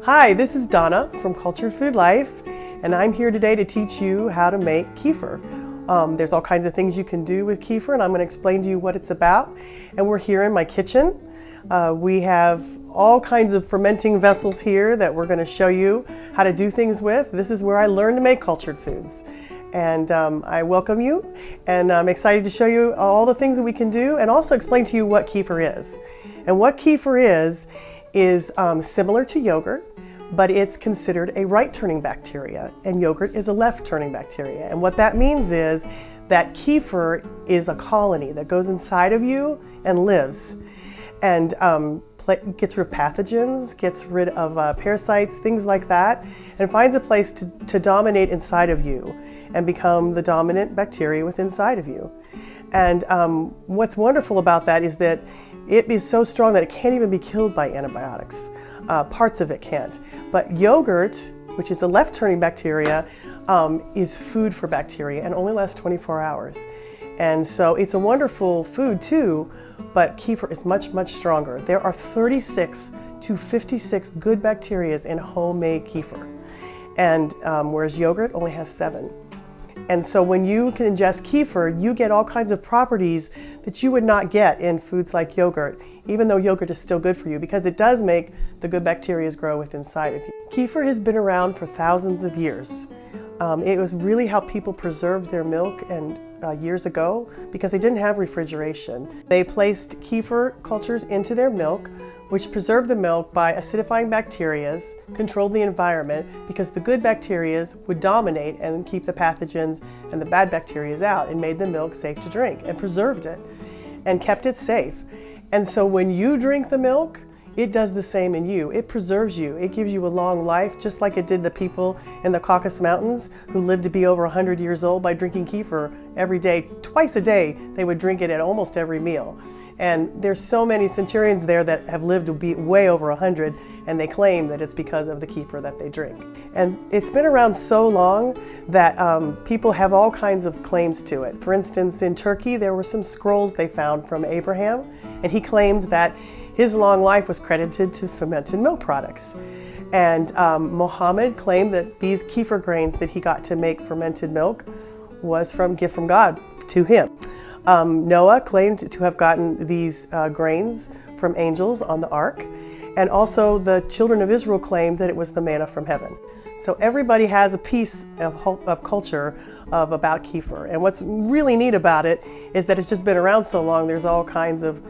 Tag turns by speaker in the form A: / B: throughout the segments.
A: Hi, this is Donna from Cultured Food Life, and I'm here today to teach you how to make kefir. There's all kinds of things you can do with kefir, and I'm going to explain to you what it's about. And we're here in my kitchen. We have all kinds of fermenting vessels here that we're going to show you how to do things with. This is where I learned to make cultured foods. And I welcome you, and I'm excited to show you all the things that we can do and also explain to you what kefir is. And what kefir is similar to yogurt, but it's considered a right-turning bacteria, and yogurt is a left-turning bacteria. And what that means is that kefir is a colony that goes inside of you and lives, and gets rid of pathogens, gets rid of parasites, things like that, and finds a place to dominate inside of you and become the dominant bacteria within inside of you. And what's wonderful about that is that it is so strong that it can't even be killed by antibiotics. Parts of it can't. But yogurt, which is a left-turning bacteria, is food for bacteria and only lasts 24 hours. And so it's a wonderful food too, but kefir is much, much stronger. There are 36 to 56 good bacteria in homemade kefir, and whereas yogurt only has 7. And so when you can ingest kefir, you get all kinds of properties that you would not get in foods like yogurt, even though yogurt is still good for you, because it does make the good bacteria grow within inside of you. Kefir has been around for thousands of years. It was really how people preserved their milk and years ago, because they didn't have refrigeration. They placed kefir cultures into their milk, which preserved the milk by acidifying bacteria, controlled the environment, because the good bacteria would dominate and keep the pathogens and the bad bacteria out, and made the milk safe to drink, and preserved it and kept it safe. And so when you drink the milk, it does the same in you. It preserves you. It gives you a long life, just like it did the people in the Caucasus Mountains who lived to be over 100 years old by drinking kefir every day. Twice a day, they would drink it at almost every meal. And there's so many centurions there that have lived to be way over 100, and they claim that it's because of the kefir that they drink. And it's been around so long that people have all kinds of claims to it. For instance, in Turkey, there were some scrolls they found from Abraham, and he claimed that his long life was credited to fermented milk products. And Muhammad claimed that these kefir grains that he got to make fermented milk was from gift from God to him. Noah claimed to have gotten these grains from angels on the ark, and also the children of Israel claimed that it was the manna from heaven. So everybody has a piece of culture about kefir. And what's really neat about it is that it's just been around so long. There's all kinds of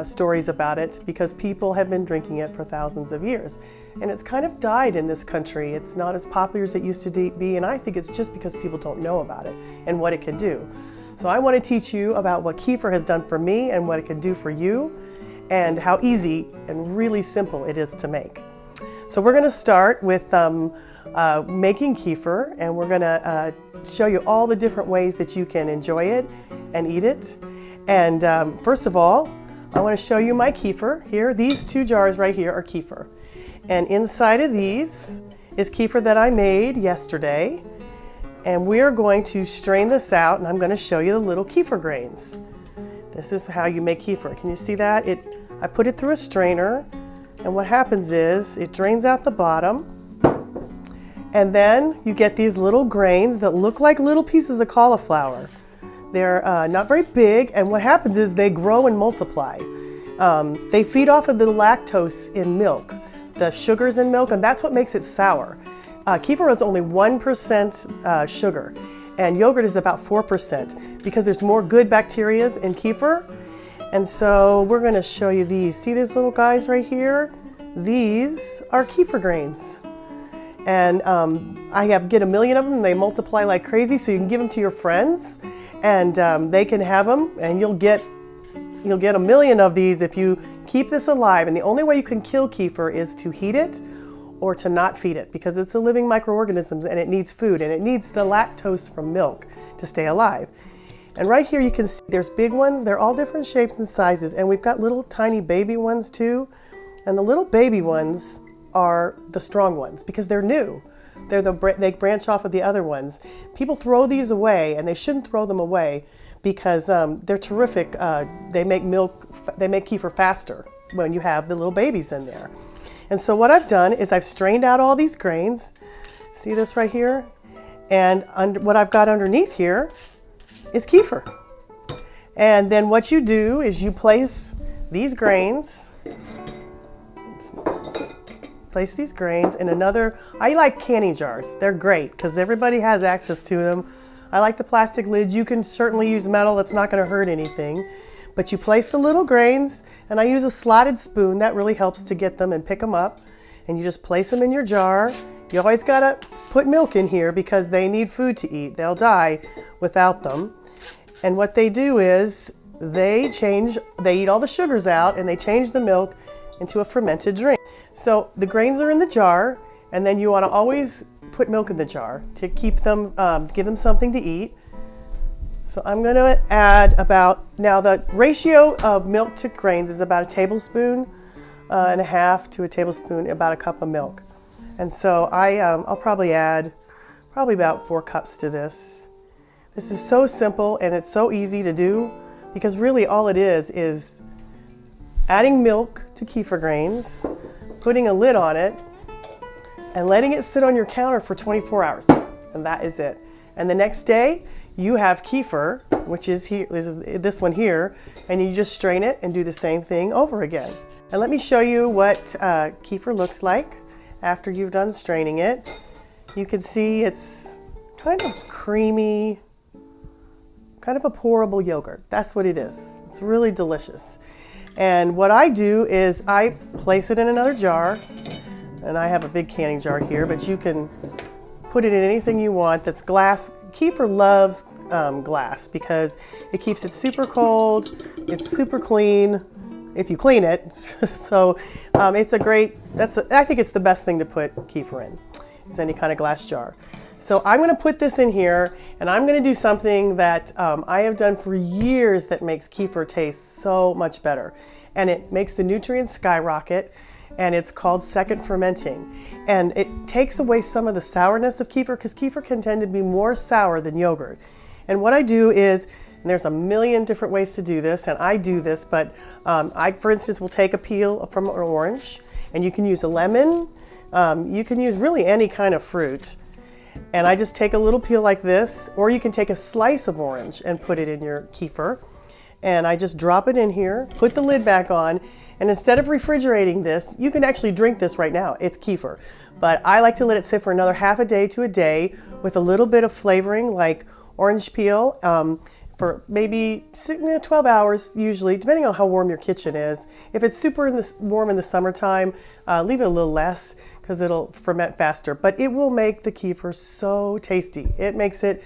A: stories about it, because people have been drinking it for thousands of years. And it's kind of died in this country. It's not as popular as it used to be, and I think it's just because people don't know about it and what it can do. So I want to teach you about what kefir has done for me and what it can do for you, and how easy and really simple it is to make. So we're going to start with making kefir, and we're going to show you all the different ways that you can enjoy it and eat it. And first of all, I want to show you my kefir here. These 2 jars right here are kefir. And inside of these is kefir that I made yesterday. And we're going to strain this out, and I'm going to show you the little kefir grains. This is how you make kefir. Can you see that? I put it through a strainer, and what happens is it drains out the bottom, and then you get these little grains that look like little pieces of cauliflower. They're not very big, and what happens is they grow and multiply. They feed off of the lactose in milk, the sugars in milk, and that's what makes it sour. Kefir is only 1% sugar, and yogurt is about 4%, because there's more good bacteria in kefir. And so we're going to show you these. See these little guys right here? These are kefir grains. And get a million of them, and they multiply like crazy, so you can give them to your friends, and they can have them, and you'll get a million of these if you keep this alive. And the only way you can kill kefir is to heat it or to not feed it, because it's a living microorganism and it needs food, and it needs the lactose from milk to stay alive. And right here you can see there's big ones. They're all different shapes and sizes, and we've got little tiny baby ones too. And the little baby ones are the strong ones because they're new. They branch off of the other ones. People throw these away, and they shouldn't throw them away, because they're terrific. They make kefir faster when you have the little babies in there. And so what I've done is I've strained out all these grains. See this right here? And what I've got underneath here is kefir. And then what you do is you place these grains, in another, I like canning jars. They're great because everybody has access to them. I like the plastic lids. You can certainly use metal. It's not going to hurt anything. But you place the little grains, and I use a slotted spoon. That really helps to get them and pick them up. And you just place them in your jar. You always got to put milk in here because they need food to eat. They'll die without them. And what they do is they eat all the sugars out and they change the milk into a fermented drink. So the grains are in the jar, and then you want to always put milk in the jar to keep them, give them something to eat. So I'm going to add now the ratio of milk to grains is about a tablespoon and a half to a tablespoon, about a cup of milk. And so I'll probably add about 4 cups to this. This is so simple and it's so easy to do because really all it is adding milk to kefir grains, putting a lid on it, and letting it sit on your counter for 24 hours. And that is it. And the next day, you have kefir, which is here, this one here, and you just strain it and do the same thing over again. And let me show you what kefir looks like after you've done straining it. You can see it's kind of creamy, kind of a pourable yogurt. That's what it is. It's really delicious. And what I do is I place it in another jar, and I have a big canning jar here, but you can put it in anything you want that's glass. Kefir loves glass because it keeps it super cold, it's super clean if you clean it. So it's I think it's the best thing to put kefir in, is any kind of glass jar. So I'm going to put this in here, and I'm going to do something that I have done for years that makes kefir taste so much better. And it makes the nutrients skyrocket, and it's called second fermenting. And it takes away some of the sourness of kefir because kefir can tend to be more sour than yogurt. And what I do is, and there's a million different ways to do this, and I do this, but I, for instance, will take a peel from an orange, and you can use a lemon, you can use really any kind of fruit. And I just take a little peel like this, or you can take a slice of orange and put it in your kefir. And I just drop it in here, put the lid back on, and instead of refrigerating this, you can actually drink this right now. It's kefir. But I like to let it sit for another half a day to a day with a little bit of flavoring like orange peel for maybe 12 hours usually, depending on how warm your kitchen is. If it's super warm in the summertime, leave it a little less because it'll ferment faster. But it will make the kefir so tasty. It makes it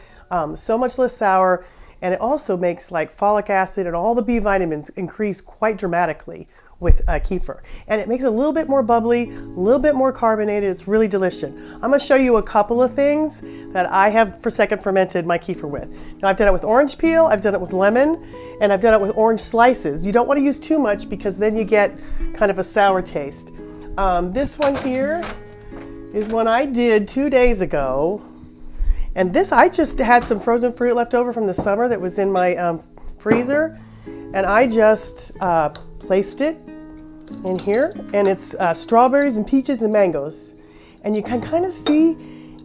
A: so much less sour, and it also makes like folic acid and all the B vitamins increase quite dramatically with kefir. And it makes it a little bit more bubbly, a little bit more carbonated. It's really delicious. I'm going to show you a couple of things that I have for second fermented my kefir with. Now I've done it with orange peel, I've done it with lemon, and I've done it with orange slices. You don't want to use too much because then you get kind of a sour taste. This one here is one I did 2 days ago. And this, I just had some frozen fruit left over from the summer that was in my freezer. And I just placed it in here, and it's strawberries and peaches and mangoes. And you can kind of see,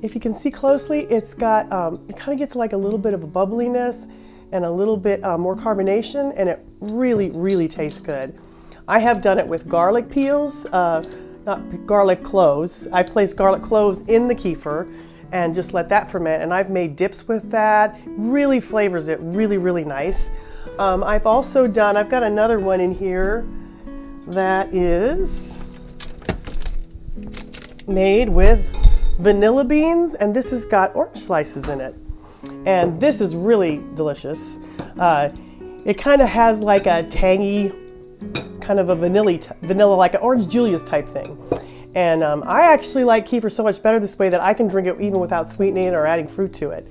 A: if you can see closely, it's got, it kind of gets like a little bit of a bubbliness and a little bit more carbonation, and it really, really tastes good. I have done it with garlic peels, not garlic cloves. I placed garlic cloves in the kefir and just let that ferment, and I've made dips with that. Really flavors it really, really nice. I've got another one in here that is made with vanilla beans, and this has got orange slices in it. And this is really delicious. It kind of has like a tangy, kind of a vanilla like an Orange Julius type thing. And I actually like kefir so much better this way that I can drink it even without sweetening it or adding fruit to it.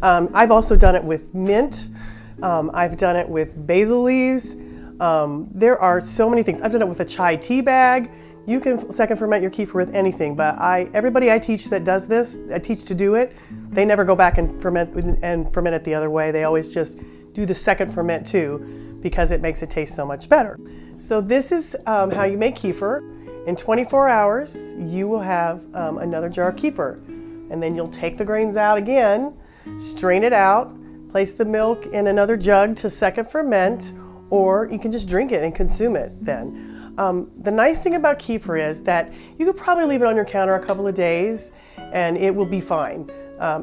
A: I've also done it with mint. I've done it with basil leaves. There are so many things. I've done it with a chai tea bag. You can second ferment your kefir with anything, but everybody I teach that does this, I teach to do it, they never go back and ferment it the other way. They always just do the second ferment too, because it makes it taste so much better. So this is how you make kefir. In 24 hours, you will have another jar of kefir. And then you'll take the grains out again, strain it out, place the milk in another jug to second ferment, or you can just drink it and consume it then. The nice thing about kefir is that you could probably leave it on your counter a couple of days and it will be fine.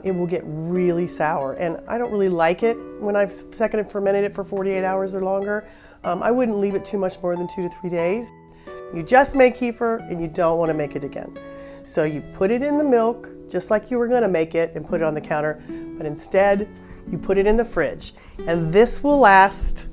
A: It will get really sour, and I don't really like it when I've seconded fermented it for 48 hours or longer. I wouldn't leave it too much more than 2 to 3 days. You just make kefir and you don't want to make it again. So you put it in the milk just like you were going to make it and put it on the counter, but instead you put it in the fridge. And this will last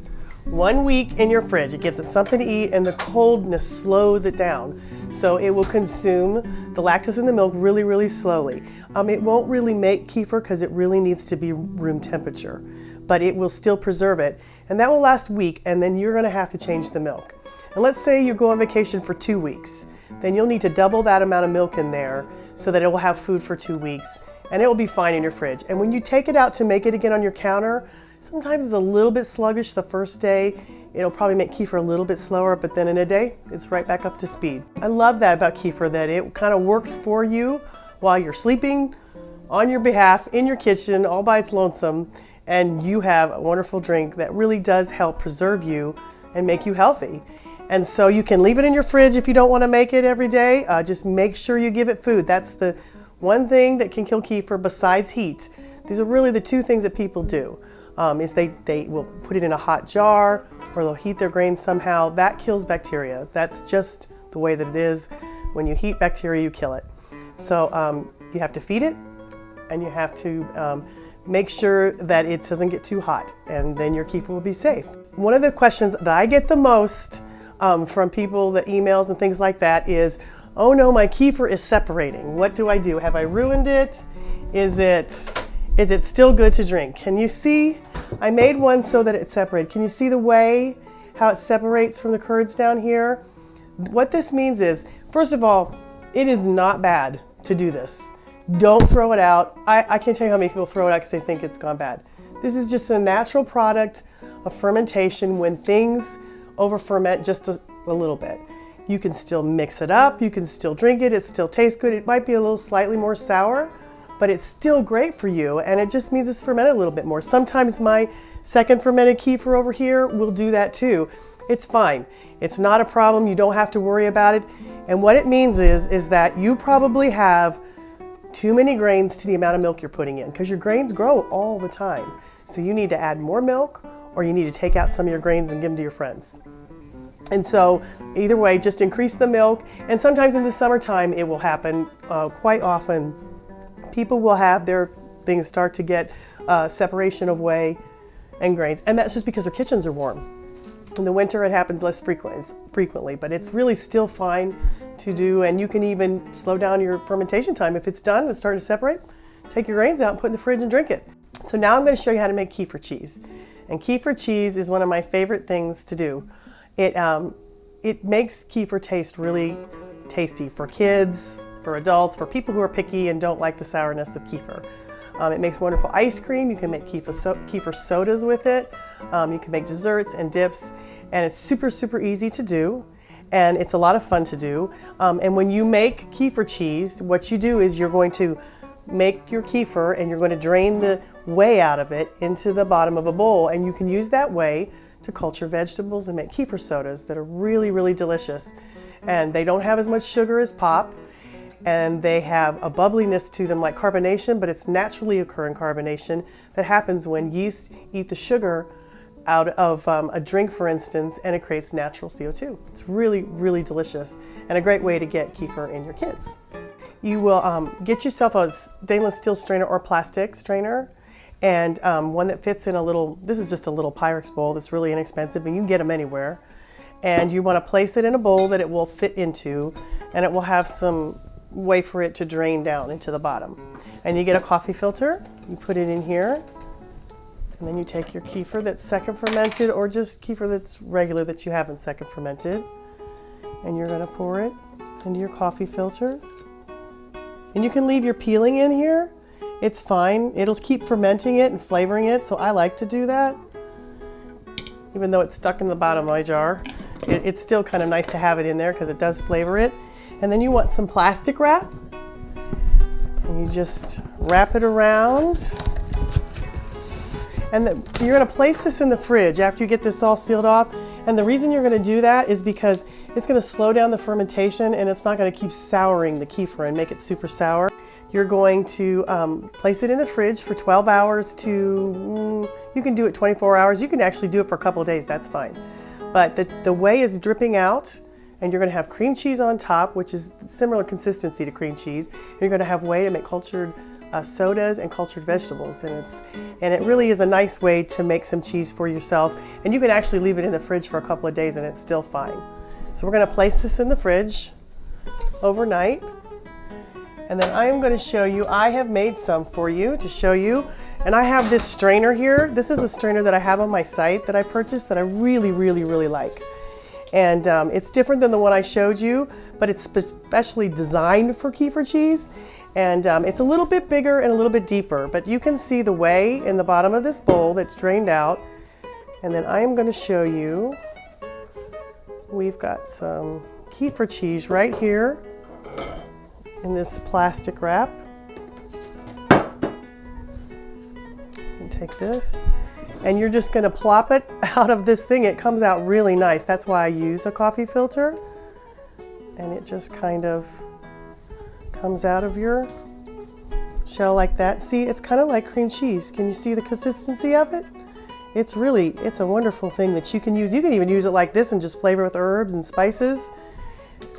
A: 1 week in your fridge. It gives it something to eat and the coldness slows it down. So it will consume the lactose in the milk really, really slowly. It won't really make kefir because it really needs to be room temperature, but it will still preserve it. And that will last a week, and then you're going to have to change the milk. And let's say you go on vacation for 2 weeks. Then you'll need to double that amount of milk in there so that it will have food for 2 weeks, and it will be fine in your fridge. And when you take it out to make it again on your counter, sometimes it's a little bit sluggish the first day. It'll probably make kefir a little bit slower, but then in a day, it's right back up to speed. I love that about kefir, that it kind of works for you while you're sleeping on your behalf in your kitchen all by its lonesome, and you have a wonderful drink that really does help preserve you and make you healthy. And so you can leave it in your fridge if you don't want to make it every day. Just make sure you give it food. That's the one thing that can kill kefir besides heat. These are really the two things that people do. Is they will put it in a hot jar, or they'll heat their grains somehow. That kills bacteria. That's just the way that it is. When you heat bacteria, you kill it. So you have to feed it, and you have to make sure that it doesn't get too hot, and then your kefir will be safe. One of the questions that I get the most from people, the emails and things like that, is, oh no, my kefir is separating. What do I do? Have I ruined it? Is it still good to drink? Can you see? I made one so that it separated. Can you see the way how it separates from the curds down here? What this means is, first of all, it is not bad to do this. Don't throw it out. I can't tell you how many people throw it out because they think it's gone bad. This is just a natural product of fermentation. When things over ferment just a little bit, you can still mix it up. You can still drink it. It still tastes good. It might be a little slightly more sour, but it's still great for you, and it just means it's fermented a little bit more. Sometimes my second fermented kefir over here will do that too. It's fine. It's not a problem. You don't have to worry about it. And what it means is that you probably have too many grains to the amount of milk you're putting in, because your grains grow all the time. So you need to add more milk, or you need to take out some of your grains and give them to your friends. And so either way, just increase the milk. And sometimes in the summertime, it will happen quite often. People will have their things start to get separation of whey and grains, and that's just because their kitchens are warm. In the winter, it happens less frequently, but it's really still fine to do, and you can even slow down your fermentation time. If it's done, it's starting to separate, take your grains out and put it in the fridge and drink it. So now I'm going to show you how to make kefir cheese. And kefir cheese is one of my favorite things to do. It makes kefir taste really tasty for kids, for adults, for people who are picky and don't like the sourness of kefir. It makes wonderful ice cream. You can make kefir sodas with it. You can make desserts and dips, and it's super, super easy to do, and it's a lot of fun to do. And when you make kefir cheese, what you do is you're going to make your kefir, and you're going to drain the whey out of it into the bottom of a bowl, and you can use that whey to culture vegetables and make kefir sodas that are really, really delicious. And they don't have as much sugar as pop, and they have a bubbliness to them like carbonation, but it's naturally occurring carbonation that happens when yeast eat the sugar out of a drink, for instance, and it creates natural CO2. It's really, really delicious, and a great way to get kefir in your kids. You will get yourself a stainless steel strainer or plastic strainer, and one that fits in a little, this is just a little Pyrex bowl that's really inexpensive, and you can get them anywhere. And you want to place it in a bowl that it will fit into, and it will have some way for it to drain down into the bottom. And you get a coffee filter, you put it in here, and then you take your kefir that's second fermented, or just kefir that's regular that you haven't second fermented, and you're going to pour it into your coffee filter. And you can leave your peeling in here. It's fine. It'll keep fermenting it and flavoring it, so I like to do that, even though it's stuck in the bottom of my jar. it's still kind of nice to have it in there because it does flavor it. And then you want some plastic wrap. And you just wrap it around. And you're going to place this in the fridge after you get this all sealed off. And the reason you're going to do that is because it's going to slow down the fermentation and it's not going to keep souring the kefir and make it super sour. You're going to place it in the fridge for 12 hours to, you can do it 24 hours. You can actually do it for a couple of days, that's fine. But the whey is dripping out, and you're going to have cream cheese on top, which is similar consistency to cream cheese. You're going to have whey to make cultured sodas and cultured vegetables, and it really is a nice way to make some cheese for yourself. And you can actually leave it in the fridge for a couple of days and it's still fine. So we're going to place this in the fridge overnight. And then I am going to show you, I have made some for you to show you. And I have this strainer here. This is a strainer that I have on my site that I purchased that I really, really, really like. And it's different than the one I showed you, but it's specially designed for kefir cheese. And it's a little bit bigger and a little bit deeper, but you can see the whey in the bottom of this bowl that's drained out. And then I am going to show you, we've got some kefir cheese right here in this plastic wrap. You take this and you're just going to plop it out of this thing. It comes out really nice. That's why I use a coffee filter. And it just kind of comes out of your shell like that. See, it's kind of like cream cheese. Can you see the consistency of it? It's a wonderful thing that you can use. You can even use it like this and just flavor with herbs and spices.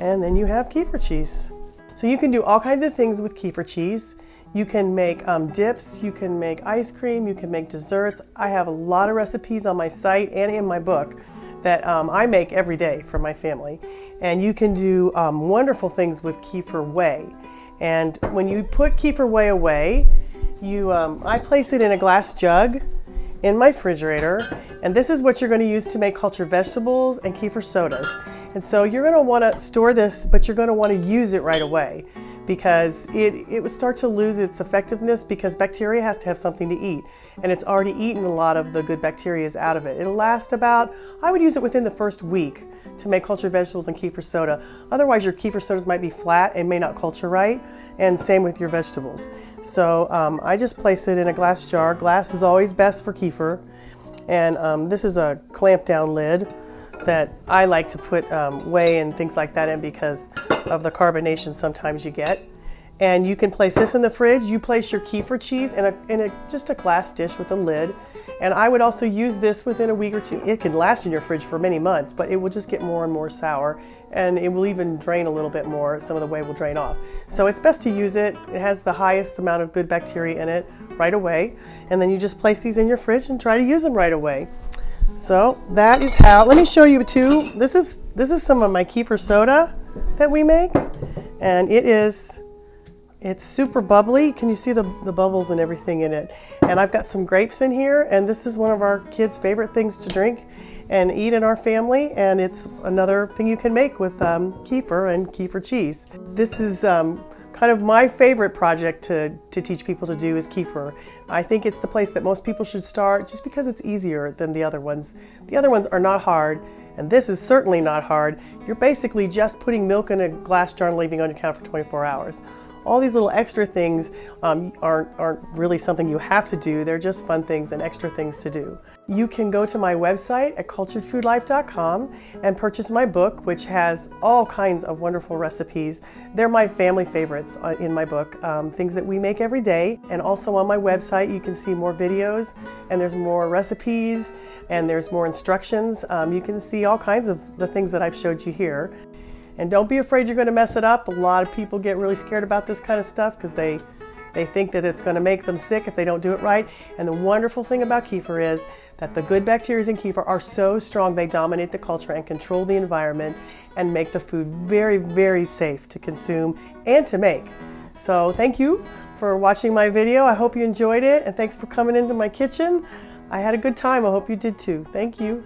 A: And then you have kefir cheese. So you can do all kinds of things with kefir cheese. You can make dips, you can make ice cream, you can make desserts. I have a lot of recipes on my site and in my book that I make every day for my family. And you can do wonderful things with kefir whey. And when you put kefir whey away, I place it in a glass jug in my refrigerator. And this is what you're going to use to make cultured vegetables and kefir sodas. And so you're going to want to store this, but you're going to want to use it right away because it will start to lose its effectiveness because bacteria has to have something to eat. And it's already eaten a lot of the good bacteria out of it. It'll last about, I would use it within the first week to make cultured vegetables and kefir soda. Otherwise your kefir sodas might be flat and may not culture right, and same with your vegetables. So I just place it in a glass jar. Glass is always best for kefir. And this is a clamp down lid that I like to put whey and things like that in because of the carbonation sometimes you get. And you can place this in the fridge. You place your kefir cheese in just a glass dish with a lid. And I would also use this within a week or two. It can last in your fridge for many months, but it will just get more and more sour, and it will even drain a little bit more. Some of the whey will drain off. So it's best to use it. It has the highest amount of good bacteria in it right away. And then you just place these in your fridge and try to use them right away. So that is how, let me show you too. This is some of my kefir soda that we make, and it's super bubbly. Can you see the bubbles and everything in it? And I've got some grapes in here, and this is one of our kids' favorite things to drink and eat in our family, and it's another thing you can make with kefir and kefir cheese. This is kind of my favorite project to teach people to do is kefir. I think it's the place that most people should start just because it's easier than the other ones. The other ones are not hard, and this is certainly not hard. You're basically just putting milk in a glass jar and leaving it on your counter for 24 hours. All these little extra things aren't really something you have to do. They're just fun things and extra things to do. You can go to my website at culturedfoodlife.com and purchase my book, which has all kinds of wonderful recipes. They're my family favorites in my book, things that we make every day. And also on my website, you can see more videos, and there's more recipes, and there's more instructions. You can see all kinds of the things that I've showed you here. And don't be afraid you're going to mess it up. A lot of people get really scared about this kind of stuff because they think that it's going to make them sick if they don't do it right. And the wonderful thing about kefir is that the good bacteria in kefir are so strong they dominate the culture and control the environment and make the food very, very safe to consume and to make. So thank you for watching my video. I hope you enjoyed it, and thanks for coming into my kitchen. I had a good time. I hope you did too. Thank you.